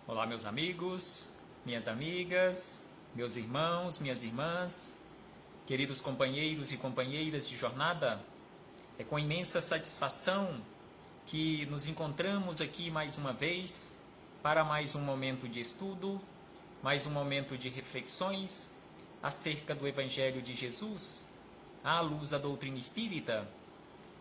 Olá, meus amigos, minhas amigas, meus irmãos, minhas irmãs, queridos companheiros e companheiras de jornada. É com imensa satisfação que nos encontramos aqui mais uma vez para mais um momento de estudo, mais um momento de reflexões acerca do Evangelho de Jesus, à luz da doutrina espírita.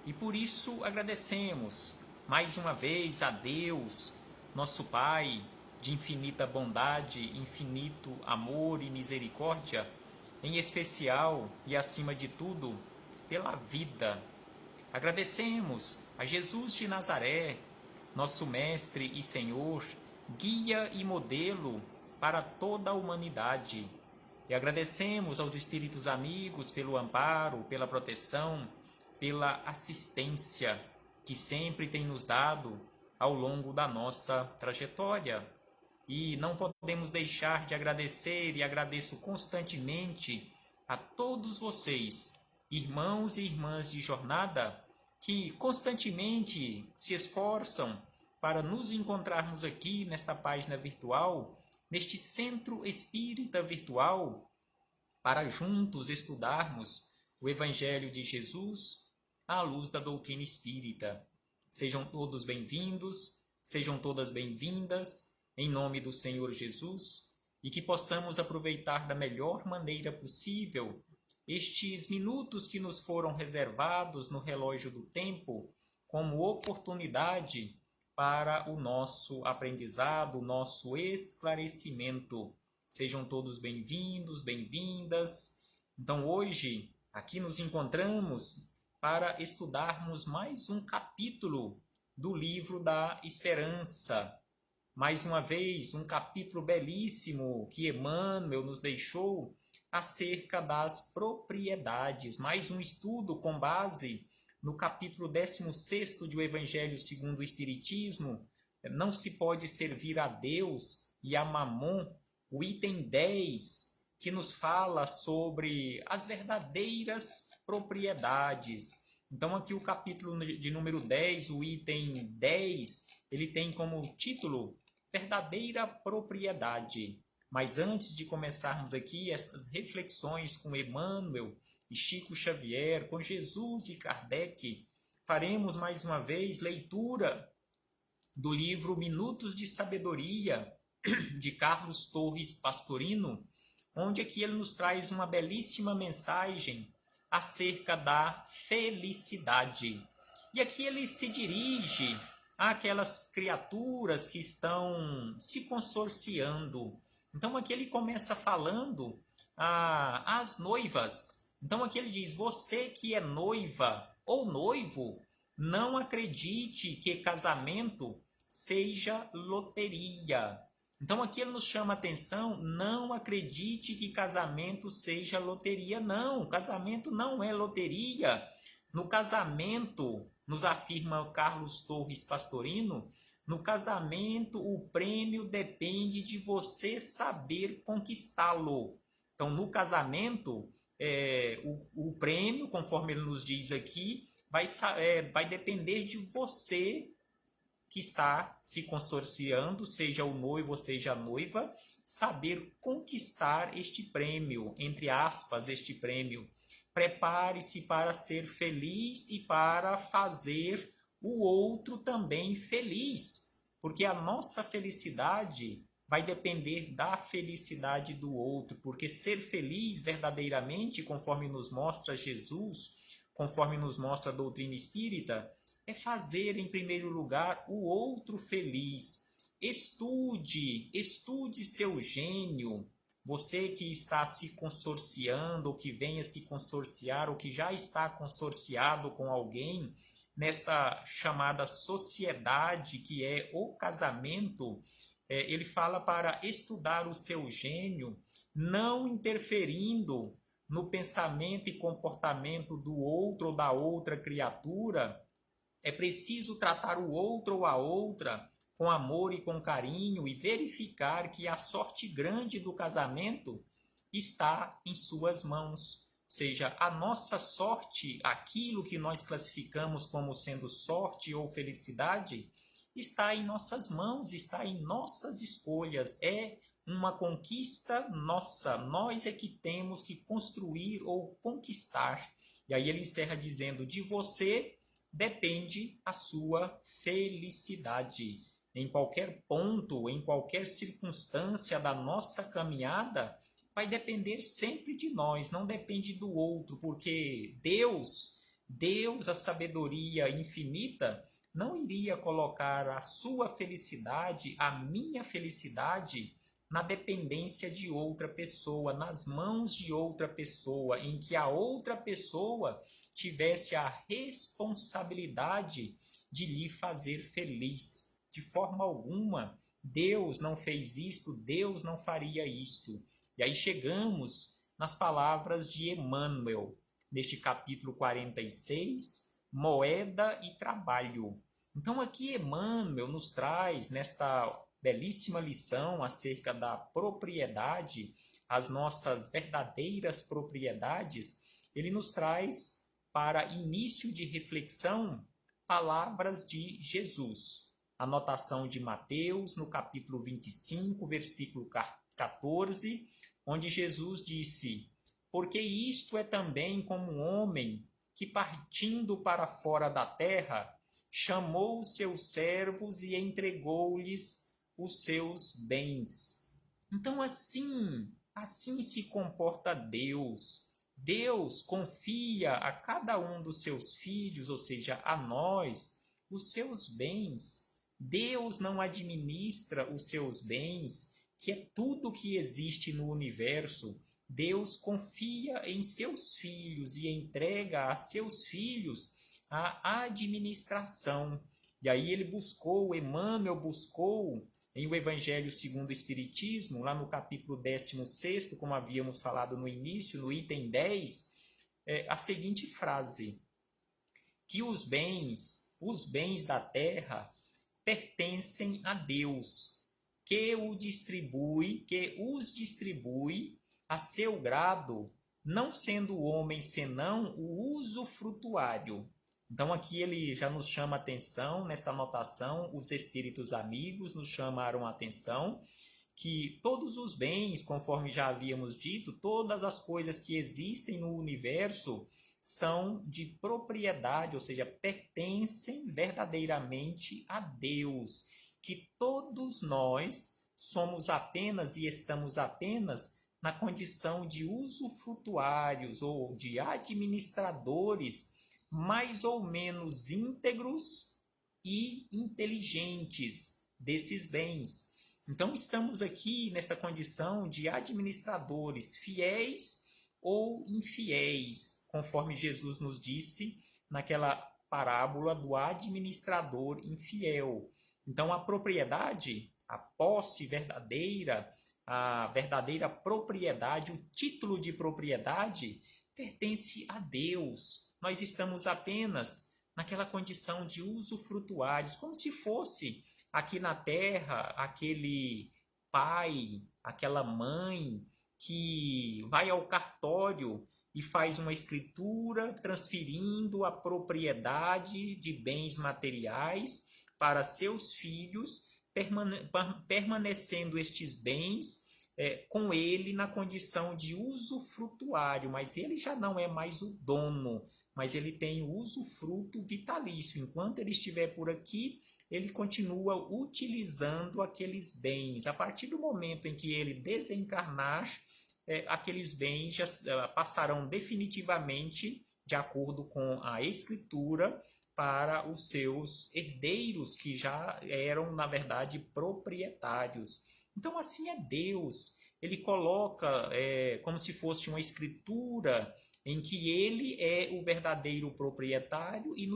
E por isso agradecemos mais uma vez a Deus, nosso Pai, de infinita bondade, infinito amor e misericórdia, em especial e acima de tudo, pela vida. Agradecemos a Jesus de Nazaré, nosso Mestre e Senhor, guia e modelo para toda a humanidade. E agradecemos aos Espíritos amigos pelo amparo, pela proteção, pela assistência que sempre tem nos dado ao longo da nossa trajetória. E não podemos deixar de agradecer, e agradeço constantemente a todos vocês, irmãos e irmãs de jornada, que constantemente se esforçam para nos encontrarmos aqui nesta página virtual, neste centro espírita virtual, para juntos estudarmos o Evangelho de Jesus à luz da doutrina espírita. Sejam todos bem-vindos, sejam todas bem-vindas, em nome do Senhor Jesus, e que possamos aproveitar da melhor maneira possível estes minutos que nos foram reservados no relógio do tempo como oportunidade para o nosso aprendizado, o nosso esclarecimento. Sejam todos bem-vindos, bem-vindas. Então hoje, aqui nos encontramos para estudarmos mais um capítulo do livro da Esperança. Mais uma vez, um capítulo belíssimo que Emmanuel nos deixou acerca das propriedades. Mais um estudo com base no capítulo 16º do Evangelho segundo o Espiritismo. Não se pode servir a Deus e a Mamon. O item 10, que nos fala sobre as verdadeiras propriedades. Então, aqui o capítulo de número 10, o item 10, ele tem como título verdadeira propriedade. Mas antes de começarmos aqui estas reflexões com Emmanuel e Chico Xavier, com Jesus e Kardec, faremos mais uma vez leitura do livro Minutos de Sabedoria, de Carlos Torres Pastorino, onde aqui ele nos traz uma belíssima mensagem acerca da felicidade. E aqui ele se dirige àquelas criaturas que estão se consorciando. Então aqui ele começa falando às noivas. Então aqui ele diz: você que é noiva ou noivo, não acredite que casamento seja loteria. Então aqui ele nos chama a atenção: não acredite que casamento seja loteria. Não, casamento não é loteria. No casamento, nos afirma Carlos Torres Pastorino, no casamento o prêmio depende de você saber conquistá-lo. Então no casamento, o prêmio, conforme ele nos diz aqui, vai depender de você que está se consorciando, seja o noivo ou seja a noiva, saber conquistar este prêmio, entre aspas, este prêmio. Prepare-se para ser feliz e para fazer o outro também feliz, porque a nossa felicidade vai depender da felicidade do outro, porque ser feliz verdadeiramente, conforme nos mostra Jesus, conforme nos mostra a doutrina espírita, é fazer em primeiro lugar o outro feliz. Estude seu gênio. Você que está se consorciando, ou que venha se consorciar, ou que já está consorciado com alguém, nesta chamada sociedade que é o casamento, ele fala para estudar o seu gênio, não interferindo no pensamento e comportamento do outro ou da outra criatura. É preciso tratar o outro ou a outra com amor e com carinho e verificar que a sorte grande do casamento está em suas mãos. Ou seja, a nossa sorte, aquilo que nós classificamos como sendo sorte ou felicidade, está em nossas mãos, está em nossas escolhas. É uma conquista nossa. Nós é que temos que construir ou conquistar. E aí ele encerra dizendo: de você depende a sua felicidade. Em qualquer ponto, em qualquer circunstância da nossa caminhada, vai depender sempre de nós, não depende do outro, porque Deus, a sabedoria infinita, não iria colocar a sua felicidade, a minha felicidade, na dependência de outra pessoa, nas mãos de outra pessoa, em que a outra pessoa tivesse a responsabilidade de lhe fazer feliz. De forma alguma, Deus não fez isto, Deus não faria isto. E aí chegamos nas palavras de Emmanuel, neste capítulo 46, moeda e trabalho. Então aqui Emmanuel nos traz, nesta belíssima lição acerca da propriedade, as nossas verdadeiras propriedades, ele nos traz para início de reflexão palavras de Jesus. Anotação de Mateus, no capítulo 25, versículo 14, onde Jesus disse: porque isto é também como um homem que, partindo para fora da terra, chamou os seus servos e entregou-lhes os seus bens. Então assim se comporta Deus. Deus confia a cada um dos seus filhos, ou seja, a nós, os seus bens. Deus não administra os seus bens, que é tudo que existe no universo. Deus confia em seus filhos e entrega a seus filhos a administração. E aí Emmanuel buscou em o Evangelho segundo o Espiritismo, lá no capítulo 16º, como havíamos falado no início, no item 10, a seguinte frase: que os bens da terra pertencem a Deus, que os distribui a seu grado, não sendo o homem senão o usufrutuário. Então aqui ele já nos chama a atenção, nesta anotação, os espíritos amigos nos chamaram a atenção, que todos os bens, conforme já havíamos dito, todas as coisas que existem no universo são de propriedade, ou seja, pertencem verdadeiramente a Deus, que todos nós somos apenas e estamos apenas na condição de usufrutuários ou de administradores mais ou menos íntegros e inteligentes desses bens. Então estamos aqui nesta condição de administradores fiéis ou infiéis, conforme Jesus nos disse naquela parábola do administrador infiel. Então a propriedade, a posse verdadeira, a verdadeira propriedade, o título de propriedade pertence a Deus. Nós estamos apenas naquela condição de usufrutuários, como se fosse aqui na terra aquele pai, aquela mãe que vai ao cartório e faz uma escritura transferindo a propriedade de bens materiais para seus filhos, permanecendo estes bens com ele na condição de usufrutuário, mas ele já não é mais o dono, mas ele tem o usufruto vitalício. Enquanto ele estiver por aqui, ele continua utilizando aqueles bens. A partir do momento em que ele desencarnar, aqueles bens já passarão definitivamente, de acordo com a Escritura, para os seus herdeiros, que já eram, na verdade, proprietários. Então, assim é Deus. Ele coloca como se fosse uma escritura em que ele é o verdadeiro proprietário e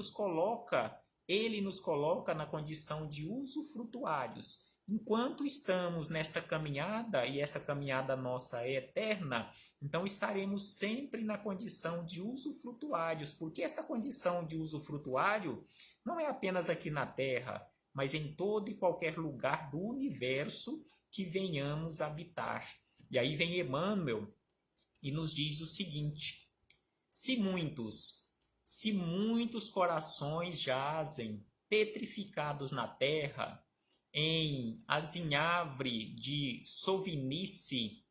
ele nos coloca na condição de usufrutuários. Enquanto estamos nesta caminhada, e essa caminhada nossa é eterna, então estaremos sempre na condição de usufrutuários, porque esta condição de usufrutuário não é apenas aqui na Terra, mas em todo e qualquer lugar do universo que venhamos habitar. E aí vem Emmanuel e nos diz o seguinte: se muitos corações jazem petrificados na terra, em azinhavre de sovinice,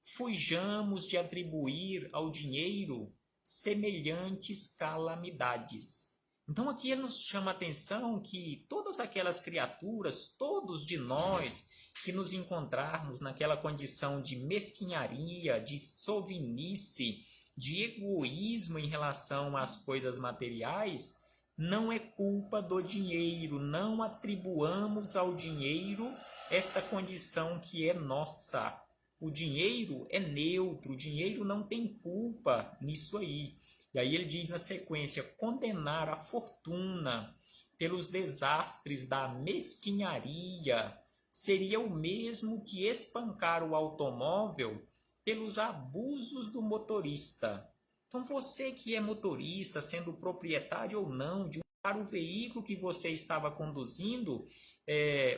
fujamos de atribuir ao dinheiro semelhantes calamidades. Então aqui ele nos chama a atenção que todas aquelas criaturas, todos de nós que nos encontrarmos naquela condição de mesquinharia, de sovinice, de egoísmo em relação às coisas materiais, não é culpa do dinheiro, não atribuamos ao dinheiro esta condição que é nossa. O dinheiro é neutro, o dinheiro não tem culpa nisso aí. E aí ele diz na sequência, condenar a fortuna pelos desastres da mesquinharia seria o mesmo que espancar o automóvel pelos abusos do motorista. Então você que é motorista, sendo proprietário ou não de um veículo que você estava conduzindo,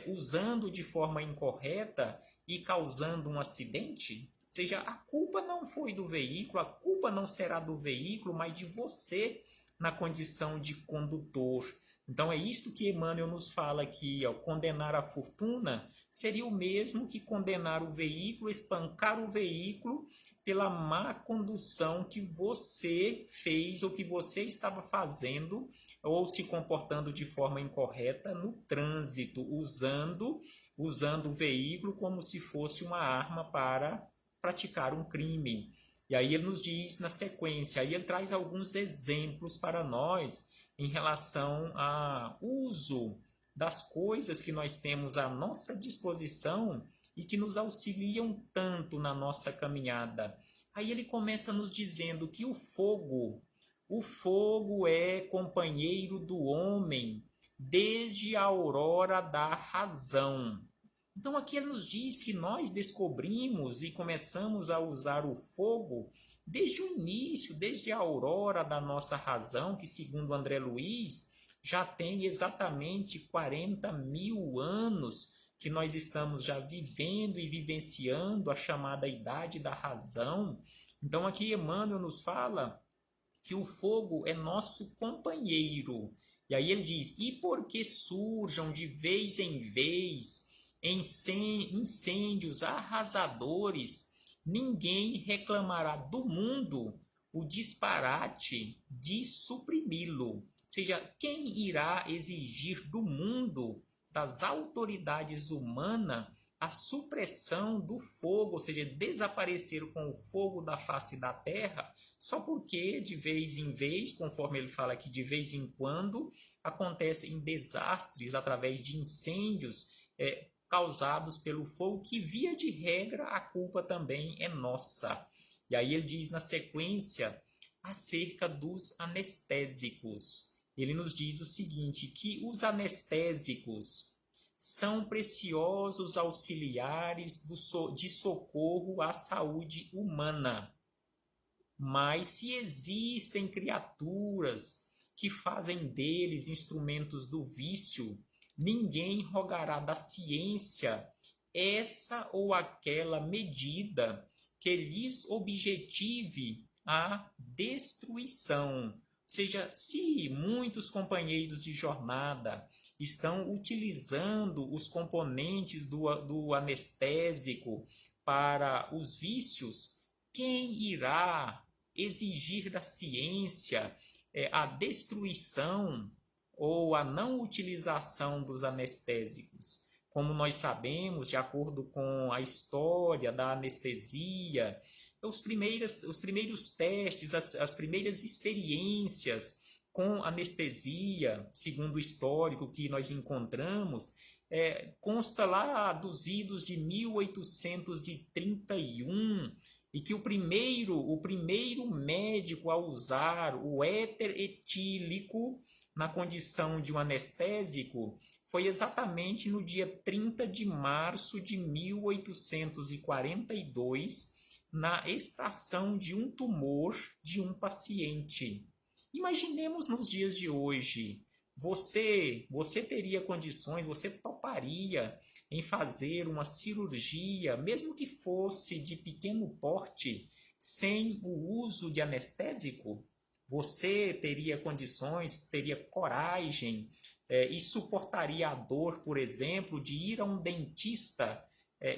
usando de forma incorreta e causando um acidente, ou seja, a culpa não foi do veículo, a culpa não será do veículo, mas de você na condição de condutor. Então é isto que Emmanuel nos fala aqui, ó, condenar a fortuna seria o mesmo que condenar o veículo, espancar o veículo pela má condução que você fez ou que você estava fazendo ou se comportando de forma incorreta no trânsito, usando o veículo como se fosse uma arma para praticar um crime. E aí ele nos diz na sequência, aí ele traz alguns exemplos para nós em relação ao uso das coisas que nós temos à nossa disposição e que nos auxiliam tanto na nossa caminhada. Aí ele começa nos dizendo que o fogo é companheiro do homem desde a aurora da razão. Então aqui ele nos diz que nós descobrimos e começamos a usar o fogo desde o início, desde a aurora da nossa razão, que segundo André Luiz já tem exatamente 40.000 anos que nós estamos já vivendo e vivenciando a chamada idade da razão. Então aqui Emmanuel nos fala que o fogo é nosso companheiro. E aí ele diz, e porque surjam de vez em vez incêndios arrasadores, ninguém reclamará do mundo o disparate de suprimi-lo. Ou seja, quem irá exigir do mundo, das autoridades humanas, a supressão do fogo, ou seja, desaparecer com o fogo da face da terra, só porque de vez em vez, conforme ele fala aqui, de vez em quando, acontecem desastres através de incêndios causados pelo fogo, que via de regra a culpa também é nossa. E aí ele diz na sequência acerca dos anestésicos. Ele nos diz o seguinte, que os anestésicos são preciosos auxiliares de socorro à saúde humana. Mas se existem criaturas que fazem deles instrumentos do vício, ninguém rogará da ciência essa ou aquela medida que lhes objetive a destruição. Ou seja, se muitos companheiros de jornada estão utilizando os componentes do anestésico para os vícios, quem irá exigir da ciência a destruição ou a não utilização dos anestésicos? Como nós sabemos, de acordo com a história da anestesia, os primeiros testes, as primeiras experiências com anestesia, segundo o histórico que nós encontramos, consta lá dos idos de 1831, e que o primeiro médico a usar o éter etílico na condição de um anestésico foi exatamente no dia 30 de março de 1842, na extração de um tumor de um paciente. Imaginemos nos dias de hoje, você teria condições, você toparia em fazer uma cirurgia, mesmo que fosse de pequeno porte, sem o uso de anestésico? Você teria condições, teria coragem e suportaria a dor, por exemplo, de ir a um dentista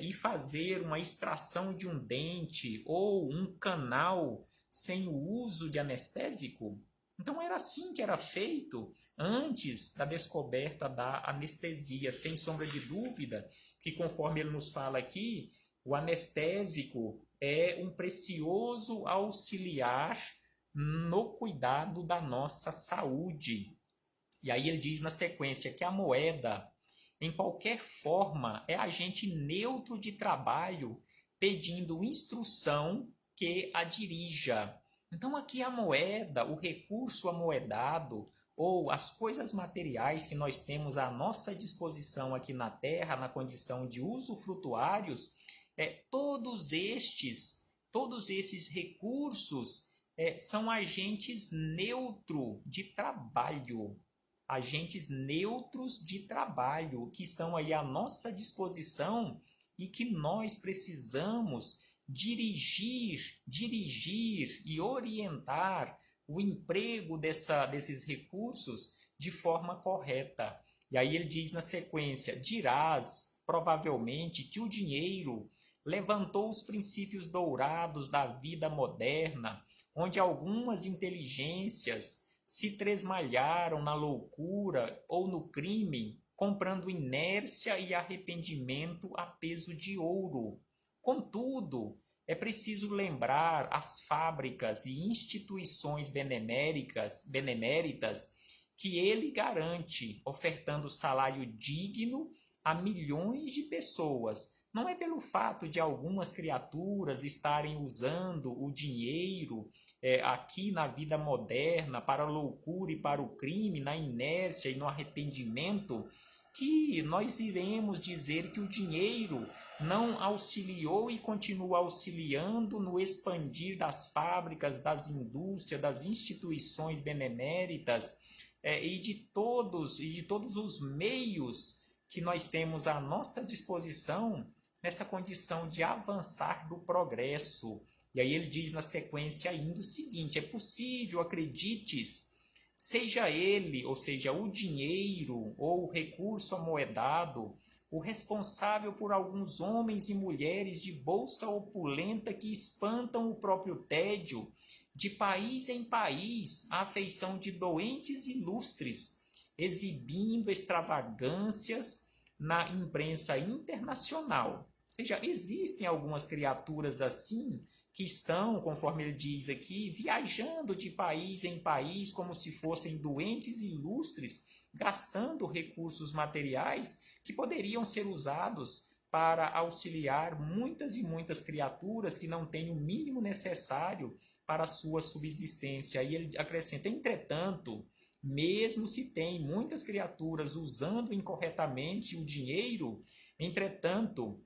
e fazer uma extração de um dente ou um canal sem o uso de anestésico? Então era assim que era feito antes da descoberta da anestesia, sem sombra de dúvida, que conforme ele nos fala aqui, o anestésico é um precioso auxiliar no cuidado da nossa saúde. E aí ele diz na sequência que a moeda, em qualquer forma, é agente neutro de trabalho, pedindo instrução que a dirija. Então aqui a moeda, o recurso amoedado, ou as coisas materiais que nós temos à nossa disposição aqui na Terra, na condição de usufrutuários, todos estes recursos são agentes neutros de trabalho. Agentes neutros de trabalho que estão aí à nossa disposição e que nós precisamos dirigir e orientar o emprego desses recursos de forma correta. E aí ele diz na sequência: dirás provavelmente que o dinheiro levantou os princípios dourados da vida moderna, onde algumas inteligências se tresmalharam na loucura ou no crime, comprando inércia e arrependimento a peso de ouro. Contudo, é preciso lembrar as fábricas e instituições beneméritas que ele garante, ofertando salário digno a milhões de pessoas. Não é pelo fato de algumas criaturas estarem usando o dinheiro aqui na vida moderna para a loucura e para o crime, na inércia e no arrependimento, que nós iremos dizer que o dinheiro não auxiliou e continua auxiliando no expandir das fábricas, das indústrias, das instituições beneméritas e de todos os meios que nós temos à nossa disposição nessa condição de avançar do progresso. E aí ele diz na sequência ainda o seguinte: é possível, acredites, seja ele, ou seja, o dinheiro ou o recurso amoedado, o responsável por alguns homens e mulheres de bolsa opulenta que espantam o próprio tédio, de país em país, à afeição de doentes ilustres, exibindo extravagâncias na imprensa internacional. Ou seja, existem algumas criaturas assim que estão, conforme ele diz aqui, viajando de país em país como se fossem doentes ilustres, gastando recursos materiais que poderiam ser usados para auxiliar muitas e muitas criaturas que não têm o mínimo necessário para a sua subsistência. E ele acrescenta: entretanto, mesmo se tem muitas criaturas usando incorretamente o dinheiro, entretanto,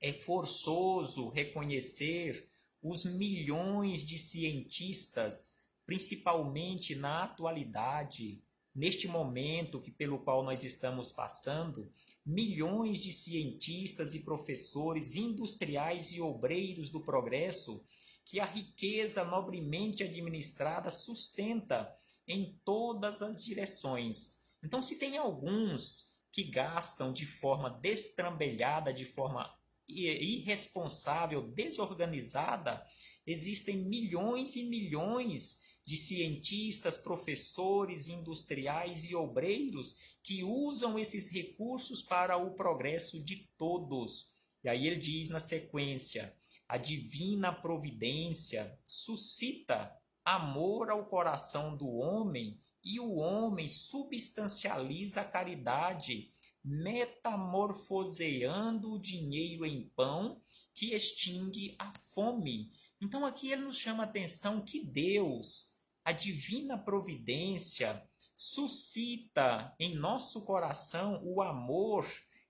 é forçoso reconhecer os milhões de cientistas, principalmente na atualidade, neste momento pelo qual nós estamos passando, milhões de cientistas e professores industriais e obreiros do progresso que a riqueza nobremente administrada sustenta em todas as direções. Então, se tem alguns que gastam de forma destrambelhada, de forma irresponsável, desorganizada, existem milhões e milhões de cientistas, professores, industriais e obreiros que usam esses recursos para o progresso de todos. E aí ele diz na sequência: a divina providência suscita amor ao coração do homem e o homem substancializa a caridade, metamorfoseando o dinheiro em pão que extingue a fome. Então aqui ele nos chama a atenção que Deus, a divina providência, suscita em nosso coração o amor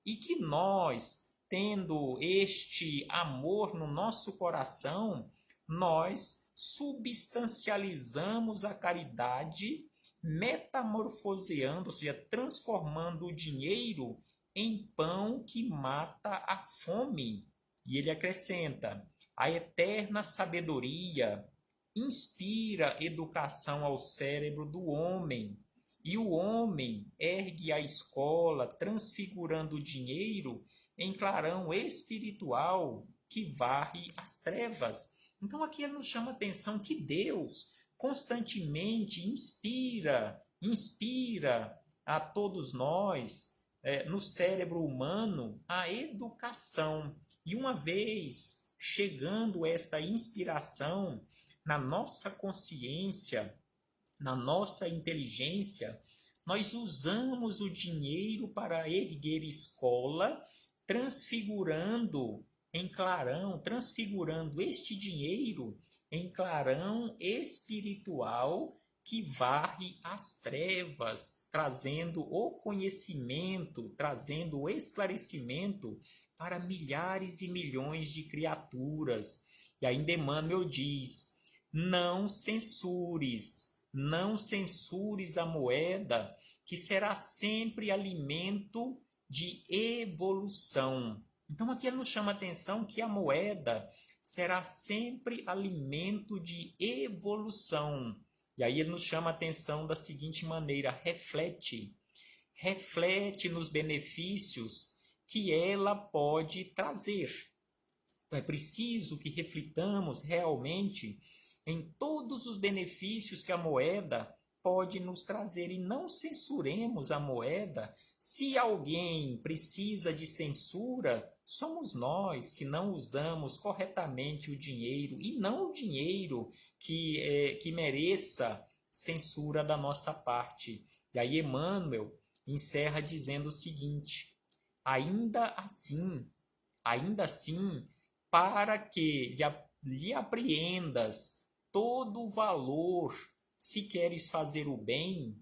e que nós, tendo este amor no nosso coração, nós substancializamos a caridade, metamorfoseando, ou seja, transformando o dinheiro em pão que mata a fome. E ele acrescenta: a eterna sabedoria inspira educação ao cérebro do homem E o homem ergue a escola, transfigurando o dinheiro em clarão espiritual que varre as trevas. Então aqui ele nos chama a atenção que Deus constantemente inspira a todos nós, no cérebro humano, a educação. E uma vez chegando esta inspiração na nossa consciência, na nossa inteligência, nós usamos o dinheiro para erguer escola, transfigurando este dinheiro em clarão espiritual que varre as trevas, trazendo o conhecimento, trazendo o esclarecimento para milhares e milhões de criaturas. E ainda Emmanuel diz: não censures a moeda, que será sempre alimento de evolução. Então aqui ele nos chama a atenção que a moeda será sempre alimento de evolução. E aí ele nos chama a atenção da seguinte maneira: reflete nos benefícios que ela pode trazer. Então é preciso que reflitamos realmente em todos os benefícios que a moeda pode nos trazer e não censuremos a moeda. Se alguém precisa de censura, somos nós que não usamos corretamente o dinheiro e não o dinheiro que mereça censura da nossa parte. E aí Emmanuel encerra dizendo o seguinte: ainda assim, para que lhe apreendas todo o valor, se queres fazer o bem,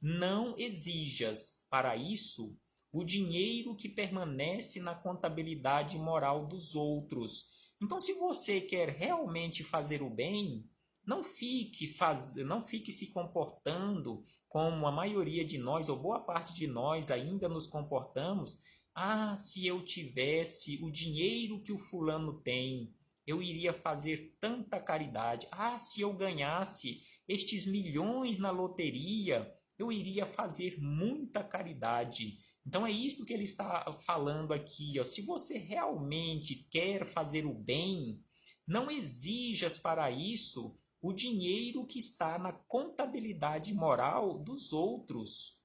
não exijas, para isso, o dinheiro que permanece na contabilidade moral dos outros. Então, se você quer realmente fazer o bem, não fique se comportando como a maioria de nós, ou boa parte de nós ainda nos comportamos. Se eu tivesse o dinheiro que o fulano tem, eu iria fazer tanta caridade. Se eu ganhasse estes milhões na loteria, eu iria fazer muita caridade. Então é isto que ele está falando aqui. Se você realmente quer fazer o bem, não exijas para isso o dinheiro que está na contabilidade moral dos outros.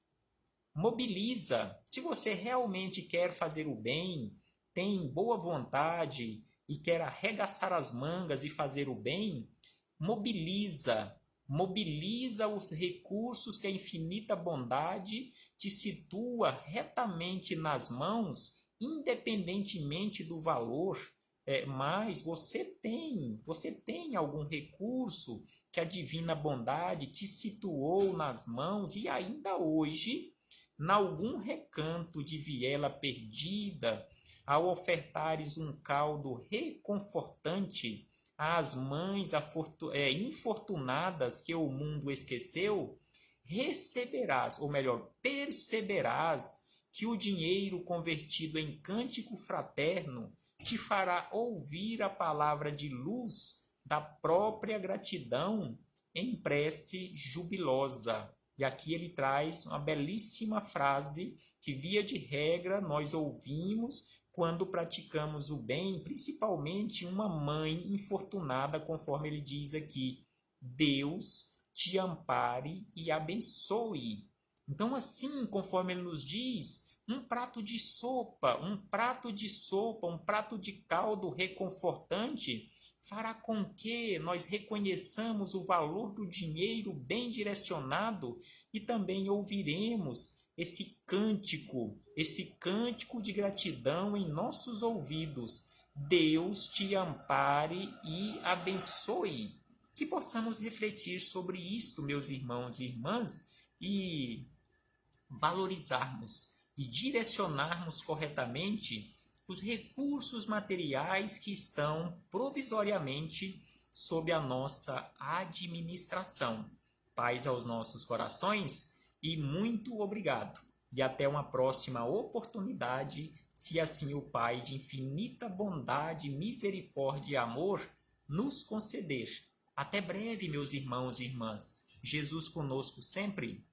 Mobiliza. Se você realmente quer fazer o bem, tem boa vontade e quer arregaçar as mangas e fazer o bem, mobiliza os recursos que a infinita bondade te situa retamente nas mãos, independentemente do valor. Mas você tem algum recurso que a divina bondade te situou nas mãos e ainda hoje, em algum recanto de viela perdida, ao ofertares um caldo reconfortante às mães infortunadas que o mundo esqueceu, perceberás que o dinheiro convertido em cântico fraterno te fará ouvir a palavra de luz da própria gratidão em prece jubilosa. E aqui ele traz uma belíssima frase que, via de regra, nós ouvimos quando praticamos o bem, principalmente uma mãe infortunada, conforme ele diz aqui: Deus te ampare e abençoe. Então, assim, conforme ele nos diz, um prato de sopa, um prato de caldo reconfortante fará com que nós reconheçamos o valor do dinheiro bem direcionado e também ouviremos esse cântico de gratidão em nossos ouvidos. Deus te ampare e abençoe. Que possamos refletir sobre isto, meus irmãos e irmãs, e valorizarmos e direcionarmos corretamente os recursos materiais que estão provisoriamente sob a nossa administração. Paz aos nossos corações e muito obrigado. E até uma próxima oportunidade, se assim o Pai de infinita bondade, misericórdia e amor nos conceder. Até breve, meus irmãos e irmãs. Jesus conosco sempre.